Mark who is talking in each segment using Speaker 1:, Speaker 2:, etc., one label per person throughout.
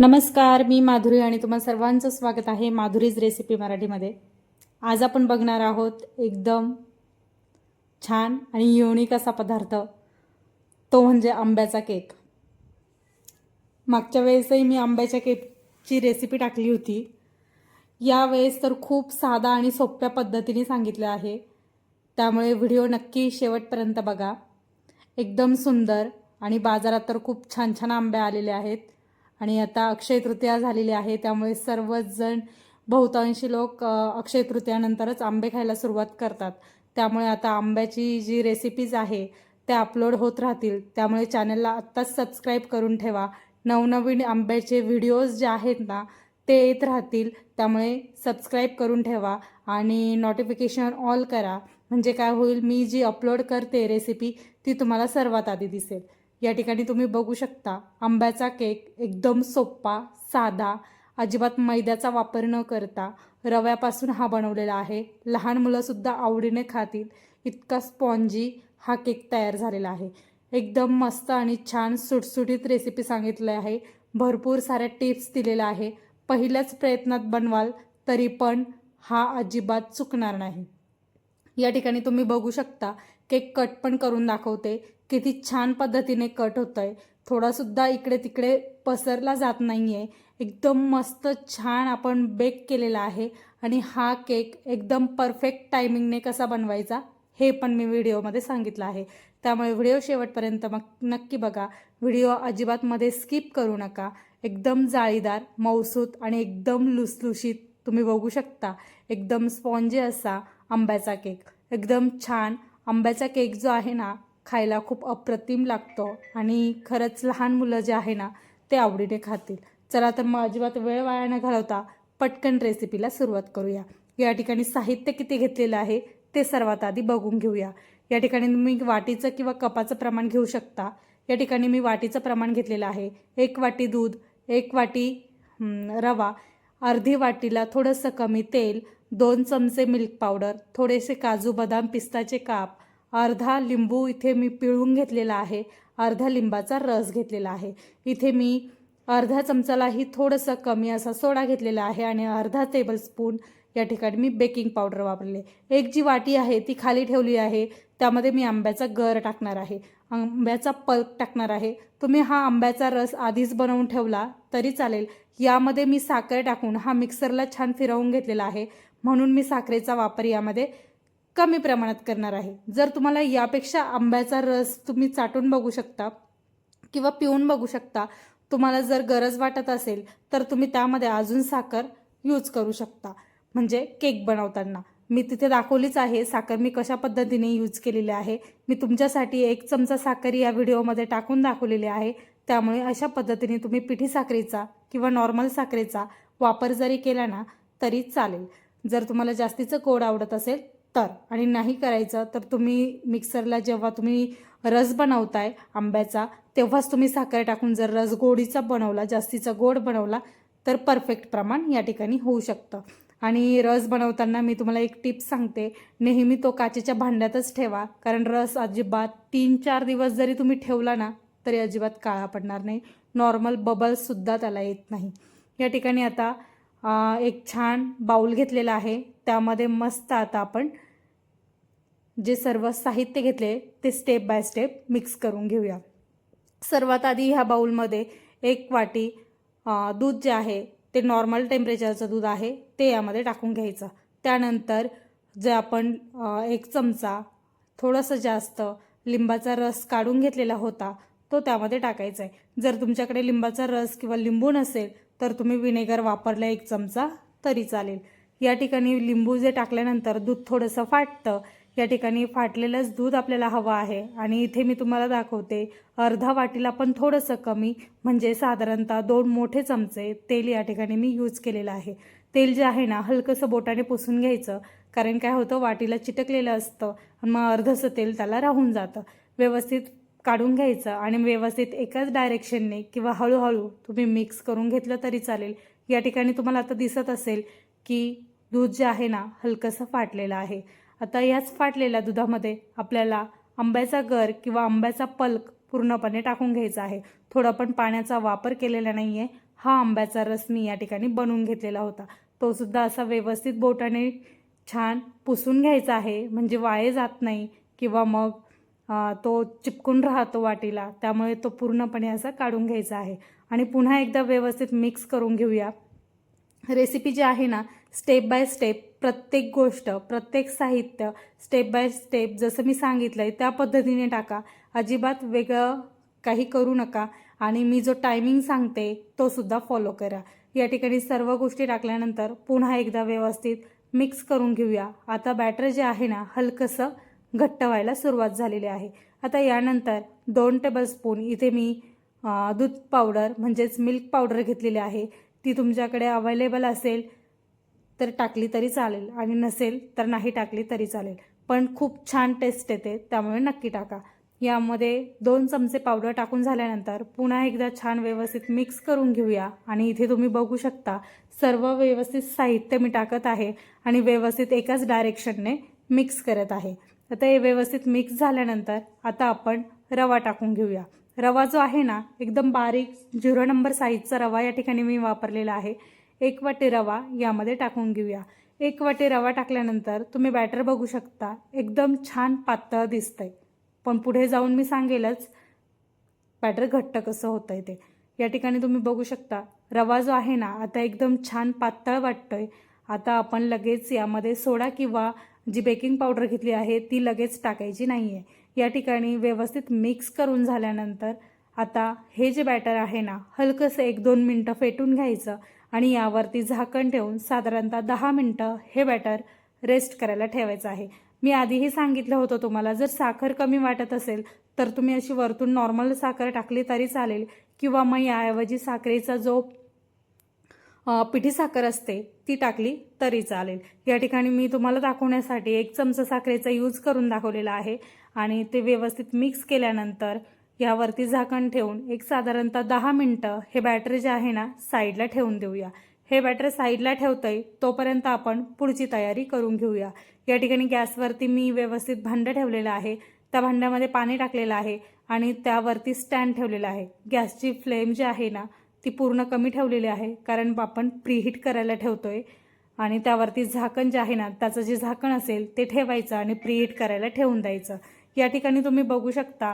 Speaker 1: नमस्कार, मी माधुरी आणि तुम्हा सर्वांचं स्वागत आहे माधुरीज रेसिपी मराठीमध्ये। आज आपण बघणार आहोत एकदम छान आणि युनिक असा पदार्थ, तो म्हणजे आंब्याचा केक। मागच्या वेळेसही मी आंब्याच्या केकची रेसिपी टाकली होती। यावेळेस तर खूप साधा आणि सोप्या पद्धतीने सांगितलं आहे, त्यामुळे व्हिडिओ नक्की शेवटपर्यंत बघा। एकदम सुंदर आणि बाजारात तर खूप छान छान आंबे आलेले आहेत आणि आता अक्षय तृतीया झालेली आहे, त्यामुळे सर्वच जण बहुतांशी लोक अक्षय तृतीयानंतरच आंबे खायला सुरुवात करतात। त्यामुळे आता आंब्याची जी रेसिपीज आहे त्या अपलोड होत राहतील, त्यामुळे चॅनलला आत्ताच सबस्क्राईब करून ठेवा। नवनवीन आंब्याचे व्हिडिओज जे आहेत ना ते येत राहतील, त्यामुळे सबस्क्राईब करून ठेवा आणि नोटिफिकेशन ऑल करा। म्हणजे काय होईल, मी जी अपलोड करते रेसिपी ती तुम्हाला सर्वात आधी दिसेल। या ठिकाणी तुम्ही बघू शकता आंब्याचा केक एकदम सोपा, साधा, अजिबात मैद्याचा वापर न करता रव्यापासून हा बनवलेला आहे। लहान मुलंसुद्धा आवडीने खातील इतका स्पॉन्जी हा केक तयार झालेला आहे। एकदम मस्त आणि छान सुटसुटीत रेसिपी सांगितली आहे, भरपूर साऱ्या टिप्स दिलेल्या आहे। पहिल्याच प्रयत्नात बनवाल तरी पण हा अजिबात चुकणार नाही। या ठिकाणी तुम्ही बघू शकता केक कट पण करून दाखवते, किती छान पद्धतीने कट होतंय, थोडासुद्धा इकडे तिकडे पसरला जात नाहीये। एकदम मस्त छान आपण बेक केलेला आहे आणि हा केक एकदम परफेक्ट टायमिंगने कसा बनवायचा हे पण मी व्हिडिओमध्ये सांगितलं आहे, त्यामुळे व्हिडिओ शेवटपर्यंत मग नक्की बघा। व्हिडिओ अजिबात मध्ये स्किप करू नका। एकदम जाळीदार, मऊसूत आणि एकदम लुसलुशीत तुम्ही बघू शकता, एकदम स्पॉन्जी असा आंब्याचा केक, एकदम छान। आंब्याचा केक जो आहे ना खायला खूप अप्रतिम लागतो आणि खरंच लहान मुलं जे आहे ना ते आवडीने खातील। चला तर मग अजिबात वेळ वाया न घालवता पटकन रेसिपीला सुरुवात करूया। या ठिकाणी साहित्य किती घेतलेलं आहे ते सर्वात आधी बघून घेऊया। या ठिकाणी तुम्ही वाटीचं किंवा कपाचं प्रमाण घेऊ शकता। या ठिकाणी मी वाटीचं प्रमाण घेतलेलं आहे। 1 वाटी दूध, 1 वाटी रवा, अर्धी वाटीला थोडंसं कमी तेल, 2 चमचे मिल्क पावडर, थोडेसे काजू बदाम पिस्ताचे काप, अर्धा लिंबू इथे मी पिळून घेतलेला आहे, अर्धा लिंबाचा रस घेतलेला आहे। इथे मी अर्धा चमचालाही थोडंसं कमी असा सोडा घेतलेला आहे आणि अर्धा टेबलस्पून या ठिकाणी मी बेकिंग पावडर वापरले। एक जी वाटी आहे ती खाली ठेवली आहे, त्यामध्ये मी आंब्याचा गर टाकणार आहे, आंब्याचा पल्प टाकणार आहे। तुम्ही हा आंब्याचा रस आधीच बनवून ठेवला तरी चालेल। यामध्ये मी साखर टाकून हा मिक्सरला छान फिरवून घेतलेला आहे, म्हणून मी साखरेचा वापर यामध्ये कमी प्रमाणात करणार आहे। जर तुम्हाला यापेक्षा आंब्याचा रस तुम्ही चाटून बघू शकता किंवा पिऊन बघू शकता, तुम्हाला जर गरज वाटत असेल तर तुम्ही त्यामध्ये अजून साखर यूज करू शकता। म्हणजे केक बनवताना मी तिथे दाखवलीच आहे साखर मी कशा पद्धतीने यूज केलेली आहे। मी तुमच्यासाठी 1 चमचा साखर या व्हिडिओमध्ये टाकून दाखवलेली आहे, त्यामुळे अशा पद्धतीने तुम्ही पिठी साखरेचा किंवा नॉर्मल साखरेचा वापर जरी केला ना तरी चालेल। जर तुम्हाला जास्तीचं गोड आवडत असेल तर, आणि नाही करायचं तर तुम्ही मिक्सरला जेव्हा तुम्ही रस बनवताय आंब्याचा तेव्हाच तुम्ही साखर टाकून जर रस गोडीचा बनवला, जास्तीचा गोड बनवला तर परफेक्ट प्रमाण या ठिकाणी होऊ शकतं। आणि रस बनवताना मी तुम्हाला एक टिप्स सांगते, नेहमी तो काचेच्या भांड्यातच ठेवा, कारण रस अजिबात 3-4 दिवस जरी तुम्ही ठेवला ना तरी अजिबात काळा पडणार नाही, नॉर्मल बबल्ससुद्धा त्याला येत नाही। या ठिकाणी आता एक छान बाउल घेतलेला आहे, त्यामध्ये मस्त आता आपण जे सर्व साहित्य घेतले ते स्टेप बाय स्टेप मिक्स करून घेऊया। सर्वात आधी ह्या बाउलमध्ये 1 वाटी दूध जे आहे ते नॉर्मल टेम्परेचरचं दूध आहे ते यामध्ये टाकून घ्यायचं। त्यानंतर जे आपण 1 चमचा थोडंसं जास्त लिंबाचा रस काढून घेतलेला होता तो त्यामध्ये टाकायचा आहे। जर तुमच्याकडे लिंबाचा रस किंवा लिंबू नसेल तर तुम्ही विनेगर वापरला 1 चमचा तरी चालेल। या ठिकाणी लिंबू जे टाकल्यानंतर दूध थोडंसं फाटतं, या ठिकाणी फाटलेलंच दूध आपल्याला हवं आहे। आणि इथे मी तुम्हाला दाखवते अर्धा वाटीला पण थोडंसं कमी, म्हणजे साधारणतः 2 मोठे चमचे तेल या ठिकाणी मी यूज केलेलं आहे। तेल जे आहे ना हलकंसं बोटाने पुसून घ्यायचं, कारण काय होतं वाटीला चिटकलेलं असतं आणि मग अर्धंसं तेल त्याला राहून जातं। व्यवस्थित काढून घ्यायचं आणि व्यवस्थित एकाच डायरेक्शनने किंवा हळूहळू तुम्ही मिक्स करून घेतलं तरी चालेल। या ठिकाणी तुम्हाला आता दिसत असेल की दूध जे आहे ना हलकंसं फाटलेलं आहे। आता याच फाटलेल्या दुधामध्ये आपल्याला आंब्याचा गर किंवा आंब्याचा पल्प पूर्णपणे टाकून घ्यायचा आहे। थोडा पण पाण्याचा वापर केलेला नाही आहे, हा आंब्याचा रस मी या ठिकाणी बनवून घेतलेला होता. तो सुद्धा असा व्यवस्थित बोटाने छान पुसून घ्यायचा आहे, म्हणजे वाये जात नाही किंवा मग तो चिपकून राहतो वाटीला, त्यामुळे तो पूर्णपणे असा काढून घ्यायचा आहे. आणि पुन्हा एकदा व्यवस्थित मिक्स करून घेऊया. रेसिपी जी आहे ना, स्टेप बाय स्टेप प्रत्येक गोष्ट, प्रत्येक साहित्य स्टेप बाय स्टेप जसं मी सांगितलं आहे त्या पद्धतीने टाका. अजिबात वेगळं काही करू नका आणि मी जो टायमिंग सांगते तो सुद्धा फॉलो करा. या ठिकाणी सर्व गोष्टी टाकल्यानंतर पुन्हा एकदा व्यवस्थित मिक्स करून घेऊया. आता बॅटर जे आहे ना, हलकंसं घट्ट व्हायला सुरुवात झालेली आहे. आता यानंतर 2 टेबलस्पून इथे मी दूध पावडर म्हणजेच मिल्क पावडर घेतलेली आहे. ती तुमच्याकडे अवेलेबल असेल तर टाकली तरी चालेल आणि नसेल तर नाही टाकली तरी चालेल, पण खूप छान टेस्ट येते, त्यामुळे नक्की टाका. यामध्ये 2 चमचे पावडर टाकून झाल्यानंतर पुन्हा एकदा छान व्यवस्थित मिक्स करून घेऊया. आणि इथे तुम्ही बघू शकता सर्व व्यवस्थित साहित्य मी टाकत आहे आणि व्यवस्थित एकाच डायरेक्शनने मिक्स करत आहे. आता हे व्यवस्थित मिक्स झाल्यानंतर आता आपण रवा टाकून घेऊया. रवा जो आहे ना, एकदम बारीक 0 नंबर साईजचा रवा या ठिकाणी मी वापरलेला आहे. 1 वाटी रवा यामध्ये टाकून घेऊया. 1 वाटी रवा टाकल्यानंतर तुम्ही बॅटर बघू शकता, एकदम छान पातळ दिसतंय, पण पुढे जाऊन मी सांगेलच बॅटर घट्ट कसं होतंय ते. या ठिकाणी तुम्ही बघू शकता रवा जो आहे ना, आता एकदम छान पातळ वाटतोय. आता आपण लगेच यामध्ये सोडा किंवा जी बेकिंग पावडर घेतली आहे ती लगेच टाकायची नाही आहे. या ठिकाणी व्यवस्थित मिक्स करून झाल्यानंतर आता हे जे बॅटर आहे ना, हलकंसं 1-2 मिनटं फेटून घ्यायचं आणि यावरती झाकण ठेवून साधारणतः 10 मिनटं हे बॅटर रेस्ट करायला ठेवायचं आहे. मी आधीही सांगितलं होतं तुम्हाला, जर साखर कमी वाटत असेल तर तुम्ही अशी वरतून नॉर्मल साखर टाकली तरी चालेल किंवा मग याऐवजी साखरेचा जो पिठी साखर असते ती टाकली तरी चालेल. या ठिकाणी मी तुम्हाला दाखवण्यासाठी 1 चमचा साखरेचा यूज करून दाखवलेला आहे. आणि ते व्यवस्थित मिक्स केल्यानंतर यावरती झाकण ठेवून एक साधारणतः 10 मिनटं हे बॅटर जे आहे ना साईडला ठेवून देऊया. हे बॅटर साईडला ठेवतोय तोपर्यंत आपण पुढची तयारी करून घेऊया. या ठिकाणी गॅसवरती मी व्यवस्थित भांडं ठेवलेलं आहे. त्या भांड्यामध्ये पाणी टाकलेलं आहे आणि त्यावरती स्टँड ठेवलेला आहे. गॅसची फ्लेम जी आहे ना ती पूर्ण कमी ठेवलेली आहे, कारण आपण प्रीहीट करायला ठेवतोय. आणि त्यावरती झाकण जे आहे ना, त्याचं जे झाकण असेल ते ठेवायचं आणि प्रीहीट करायला ठेवून द्यायचं. या ठिकाणी तुम्ही बघू शकता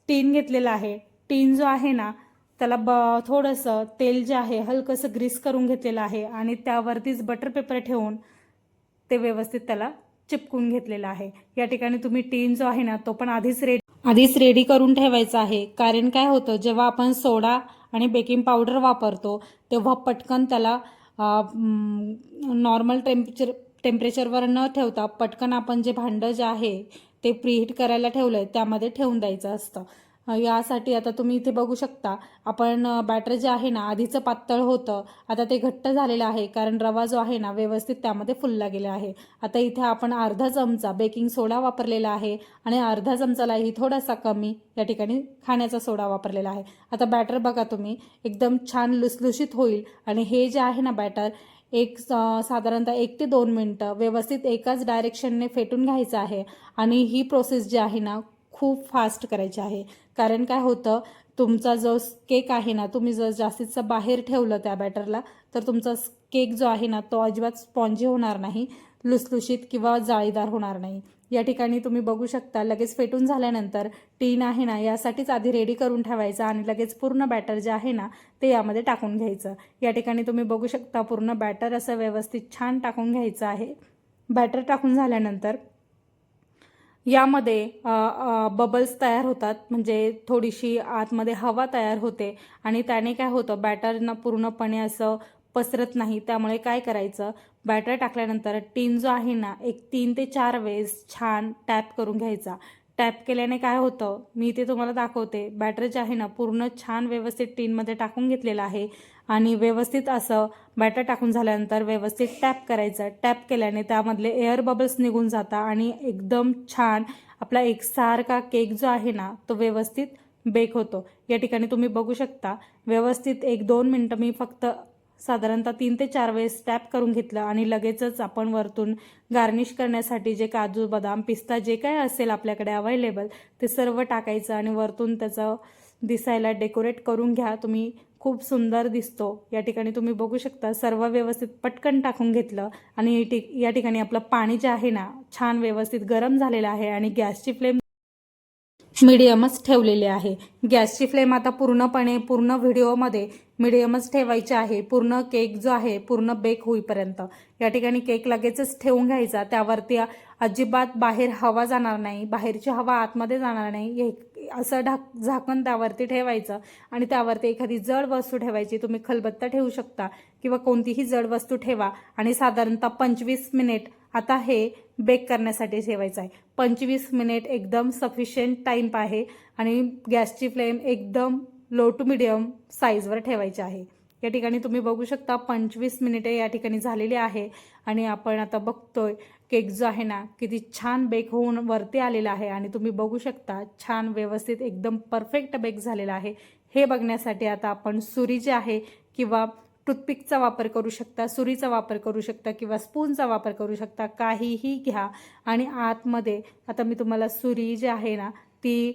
Speaker 1: टीन घेतलेला आहे. टीन जो आहे ना त्याला थोडंसं तेल जे आहे हलकंसं ग्रीस करून घेतलेलं आहे आणि त्यावरतीच बटर पेपर ठेवून ते व्यवस्थित त्याला चिपकून घेतलेलं आहे. या ठिकाणी तुम्ही टीन जो आहे ना तो पण आधीच रेडी करून ठेवायचा आहे, कारण काय होतं जेव्हा आपण सोडा आणि बेकिंग पावडर वापरतो तेव्हा पटकन त्याला नॉर्मल टेम्परेचरवर न ठेवता पटकन आपण जे भांडं जे आहे ते प्रीहीट करायला ठेवलं आहे त्यामध्ये ठेवून द्यायचं असतं. यासाठी आता तुम्ही इथे बघू शकता आपण बॅटर जे आहे ना आधीचं पातळ होतं, आता ते घट्ट झालेलं आहे, कारण रवा जो आहे ना व्यवस्थित त्यामध्ये फुलला गेला आहे. आता इथे आपण अर्धा चमचा बेकिंग सोडा वापरलेला आहे आणि अर्धा चमचालाही थोडासा कमी या ठिकाणी खाण्याचा सोडा वापरलेला आहे. आता बॅटर बघा तुम्ही एकदम छान लुसलुशीत होईल आणि हे जे आहे ना बॅटर साधारणतः 1 ते 2 मिनटं व्यवस्थित एकाच डायरेक्शनने फेटून घ्यायचं आहे. आणि ही प्रोसेस जी आहे ना खूप फास्ट करायची आहे, कारण काय होतं तुमचा जो केक आहे ना तुम्ही जर जास्तीचं बाहेर ठेवलं त्या बॅटरला तर तुमचा केक जो आहे ना तो अजिबात स्पॉन्जी होणार नाही, लुसलुशीत किंवा जाळीदार होणार नाही. या ठिकाणी तुम्ही बघू शकता लगेच फेटून झाल्यानंतर टीन आहे ना यासाठीच आधी रेडी करून ठेवायचं आणि लगेच पूर्ण बॅटर जे आहे ना ते यामध्ये टाकून घ्यायचं. या ठिकाणी तुम्ही बघू शकता पूर्ण बॅटर असं व्यवस्थित छान टाकून घ्यायचं आहे. बॅटर टाकून झाल्यानंतर यामध्ये बबल्स तयार होतात, म्हणजे थोडीशी आतमध्ये हवा तयार होते आणि त्याने काय होतं बॅटरना पूर्णपणे असं पसरत नाही. त्यामुळे काय करायचं, बॅटर टाकल्यानंतर टीन जो आहे ना 3 ते 4 वेळेस छान टॅप करून घ्यायचा. टॅप केल्याने काय होतं मी ते तुम्हाला दाखवते. बॅटर जे आहे ना पूर्ण छान व्यवस्थित टीनमध्ये टाकून घेतलेलं आहे आणि व्यवस्थित असं बॅटर टाकून झाल्यानंतर व्यवस्थित टॅप करायचं. टॅप केल्याने त्यामधले एअर बबल्स निघून जातात आणि एकदम छान आपला एकसारखा केक जो आहे ना तो व्यवस्थित बेक होतो. या ठिकाणी तुम्ही बघू शकता व्यवस्थित 1-2 मिनटं मी फक्त साधारणतः 3 ते 4 वेळेस टॅप करून घेतलं आणि लगेचच आपण वरतून गार्निश करण्यासाठी जे काजू बदाम पिस्ता जे काय असेल आपल्याकडे अवेलेबल ते सर्व टाकायचं आणि वरतून त्याचं दिसायला डेकोरेट करून घ्या तुम्ही, खूप सुंदर दिसतो। या ठिकाणी तुम्ही बघू शकता सर्व व्यवस्थित पटकन टाकून घेतलं आणि या ठिकाणी आपलं पाणी जे आहे ना छान व्यवस्थित गरम झालेलं आहे आणि गॅसची फ्लेम मीडियमच ठेवलेली आहे। गॅसची फ्लेम आता पूर्ण व्हिडिओमध्ये मीडियमच ठेवायची आहे, पूर्ण केक जो आहे पूर्ण बेक होईपर्यंत। या ठिकाणी केक लगेचच ठेवून घ्यायचा, त्यावरती अजिबात बाहेर हवा जाणार नाही, बाहेरची हवा आतमध्ये जाणार नाही, असं झाकण त्यावरती ठेवायचं आणि त्यावरती एखादी जड वस्तू ठेवायची। तुम्ही खलबत्ता ठेवू शकता किंवा कोणतीही जड वस्तू ठेवा आणि साधारणतः 25 मिनिट आता हे बेक करण्यासाठी ठेवायचं आहे। 25 मिनिट एकदम सफिशियंट टाइम आहे आणि गॅसची फ्लेम एकदम लो टू मिडियम साईजवर ठेवायची आहे। या ठिकाणी तुम्ही बघू शकता 25 मिनिटे या ठिकाणी झालेली आहे आणि आपण आता बघतोय केक जो आहे ना किती छान बेक होऊन वरती आलेला आहे आणि तुम्ही बघू शकता छान व्यवस्थित एकदम परफेक्ट बेक झालेला आहे। हे बघण्यासाठी आता आपण सुरी जी आहे किंवा टूथपिकचा वापर करू शकता, सुरीचा वापर करू शकता किंवा स्पूनचा वापर करू शकता, काहीही घ्या आणि आतमध्ये आता मी तुम्हाला सुरी जी आहे ना ती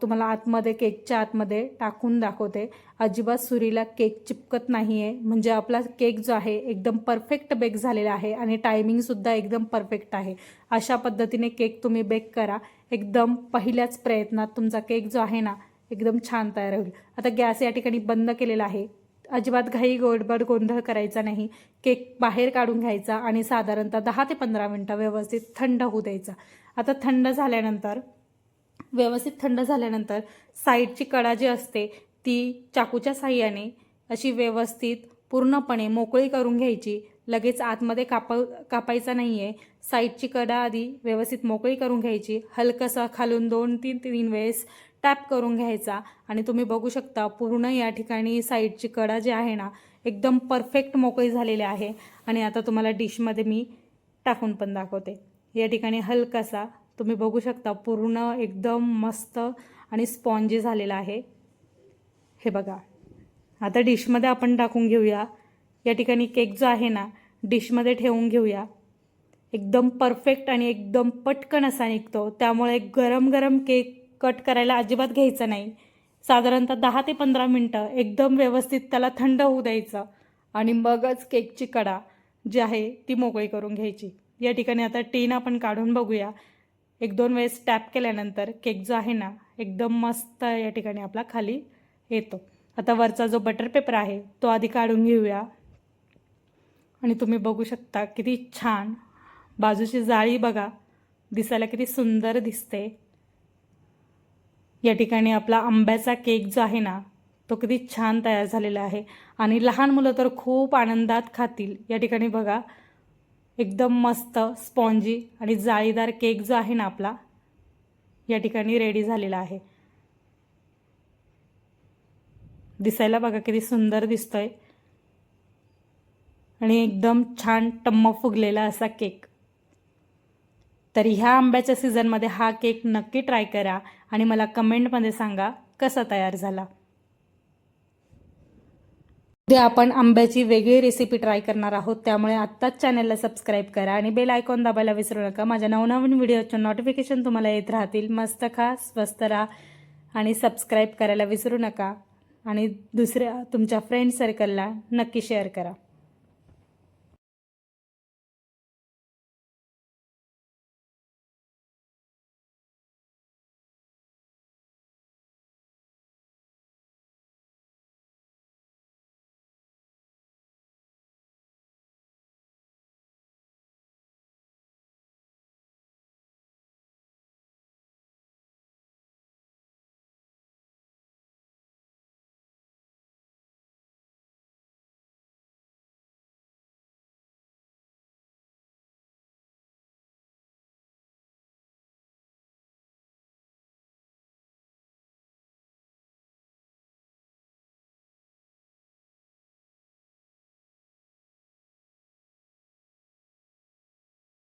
Speaker 1: तुम्हाला आतमध्ये केकच्या आतमध्ये टाकून दाखवते। अजिबात सुरीला केक चिपकत नाही आहे, म्हणजे आपला केक जो आहे एकदम परफेक्ट बेक झालेला आहे आणि टायमिंगसुद्धा एकदम परफेक्ट आहे। अशा पद्धतीने केक तुम्ही बेक करा, एकदम पहिल्याच प्रयत्नात तुमचा केक जो आहे ना एकदम छान तयार होईल। आता गॅस या ठिकाणी बंद केलेला आहे, अजिबात घाई गडबड गोंधळ करायचा नाही। केक बाहेर काढून घ्यायचा आणि साधारणतः 10 ते 15 मिनिटं व्यवस्थित थंड होऊ द्यायचा। आता व्यवस्थित थंड झाल्यानंतर साईडची कडा जी असते ती चाकूच्या साहाय्याने अशी व्यवस्थित पूर्णपणे मोकळी करून घ्यायची, लगेच आतमध्ये कापायचा नाही आहे। साईडची कडा आधी व्यवस्थित मोकळी करून घ्यायची, हलकंसं खालून 2-3 वेळेस टॅप करून घ्यायचा आणि तुम्ही बघू शकता पूर्ण या ठिकाणी साईडची कडा जी आहे ना एकदम परफेक्ट मोकळी झालेली आहे। आणि आता तुम्हाला डिशमध्ये मी टाकून पण दाखवते। या ठिकाणी हलकासा तुम्ही बघू शकता पूर्ण एकदम मस्त आणि स्पॉन्जी झालेला आहे। हे बघा, आता डिशमध्ये आपण टाकून घेऊया। या ठिकाणी केक जो आहे ना डिशमध्ये ठेवून घेऊया, एकदम परफेक्ट आणि एकदम पटकन असा निघतो। त्यामुळे गरम गरम केक कट करायला अजिबात घ्यायचं नाही, साधारणतः 10 ते 15 मिनिटं एकदम व्यवस्थित त्याला थंड होऊ द्यायचं आणि मगच केकची कडा जी आहे ती मोकळी करून घ्यायची। या ठिकाणी आता टीन आपण काढून बघूया, 1-2 वेळेस टॅप केल्यानंतर केक जो आहे ना एकदम मस्त या ठिकाणी आपला खाली येतो। आता वरचा जो बटर पेपर आहे तो आधी काढून घेऊया आणि तुम्ही बघू शकता किती छान बाजूची जाळी बघा, दिसायला किती सुंदर दिसते। या ठिकाणी आपला आंब्याचा केक जो आहे ना तो किती छान तयार झालेला आहे आणि लहान मुलं तर खूप आनंदात खातील। या ठिकाणी बघा एकदम मस्त स्पॉन्जी आणि जाळीदार केक जो आहे ना आपला या ठिकाणी रेडी झालेला आहे। दिसायला बघा किती सुंदर दिसतोय आणि एकदम छान टम्म फुगलेला असा केक। तर ह्या आंब्याच्या सीझनमध्ये हा केक नक्की ट्राय करा आणि मला कमेंटमध्ये सांगा कसा तयार झाला। उद्या आपण आंब्याची वेगळी रेसिपी ट्राय करणार आहोत, त्यामुळे आत्ताच चॅनलला सबस्क्राईब करा आणि बेल आयकॉन दाबायला विसरू नका। माझ्या नवनवीन व्हिडिओचे नोटिफिकेशन तुम्हाला येत राहतील। मस्त खा, स्वस्त राहा आणि सबस्क्राईब करायला विसरू नका आणि दुसऱ्या तुमच्या फ्रेंड सर्कलला नक्की शेअर करा।